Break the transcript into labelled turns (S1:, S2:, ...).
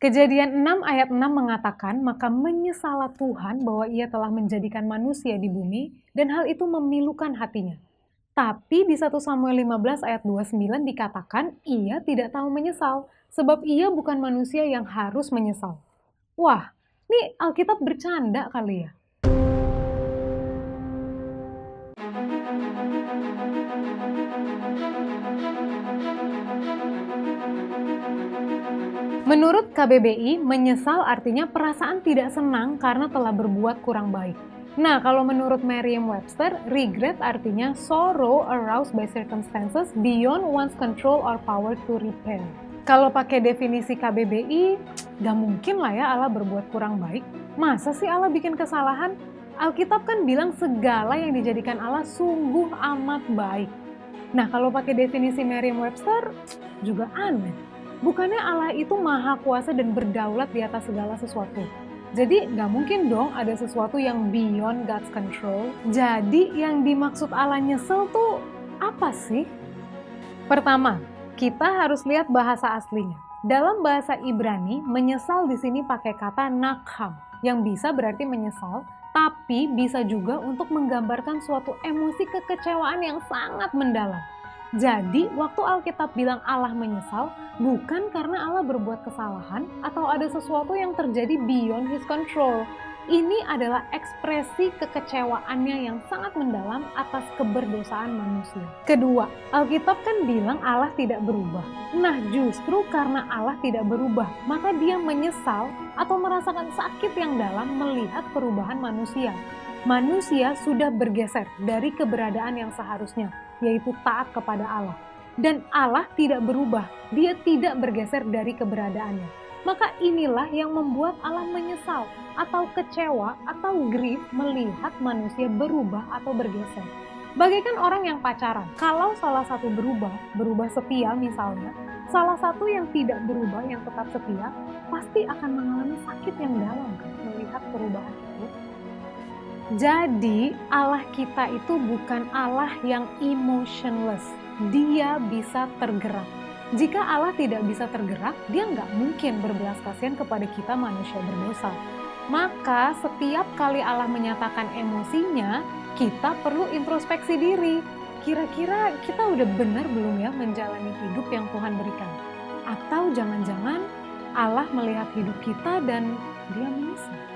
S1: Kejadian 6 ayat 6 mengatakan, maka menyesallah Tuhan bahwa ia telah menjadikan manusia di bumi dan hal itu memilukan hatinya. Tapi di 1 Samuel 15 ayat 29 dikatakan ia tidak tahu menyesal sebab ia bukan manusia yang harus menyesal. Wah, ini Alkitab bercanda kali ya? Menurut KBBI, menyesal artinya perasaan tidak senang karena telah berbuat kurang baik. Nah, kalau menurut Merriam-Webster, regret artinya sorrow aroused by circumstances beyond one's control or power to repair. Kalau pakai definisi KBBI, gak mungkin lah ya Allah berbuat kurang baik. Masa sih Allah bikin kesalahan? Alkitab kan bilang segala yang dijadikan Allah sungguh amat baik. Nah, kalau pakai definisi Merriam-Webster, juga aneh. Bukannya Allah itu maha kuasa dan berdaulat di atas segala sesuatu. Jadi nggak mungkin dong ada sesuatu yang beyond God's control. Jadi yang dimaksud Allah nyesel tuh apa sih? Pertama, kita harus lihat bahasa aslinya. Dalam bahasa Ibrani, menyesal di sini pakai kata nakham, yang bisa berarti menyesal, tapi bisa juga untuk menggambarkan suatu emosi kekecewaan yang sangat mendalam. Jadi, waktu Alkitab bilang Allah menyesal, bukan karena Allah berbuat kesalahan atau ada sesuatu yang terjadi beyond His control. Ini adalah ekspresi kekecewaannya yang sangat mendalam atas keberdosaan manusia. Kedua, Alkitab kan bilang Allah tidak berubah. Nah, justru karena Allah tidak berubah, maka Dia menyesal atau merasakan sakit yang dalam melihat perubahan manusia. Manusia sudah bergeser dari keberadaan yang seharusnya, yaitu taat kepada Allah. Dan Allah tidak berubah, Dia tidak bergeser dari keberadaannya. Maka inilah yang membuat Allah menyesal atau kecewa atau grief melihat manusia berubah atau bergeser. Bagaikan orang yang pacaran, kalau salah satu berubah setia misalnya, salah satu yang tidak berubah, yang tetap setia, pasti akan mengalami sakit yang dalam kan melihat perubahan itu. Jadi Allah kita itu bukan Allah yang emotionless, Dia bisa tergerak. Jika Allah tidak bisa tergerak, Dia nggak mungkin berbelas kasihan kepada kita manusia berdosa. Maka setiap kali Allah menyatakan emosinya, kita perlu introspeksi diri. Kira-kira kita udah benar belum ya menjalani hidup yang Tuhan berikan? Atau jangan-jangan Allah melihat hidup kita dan Dia menyesal?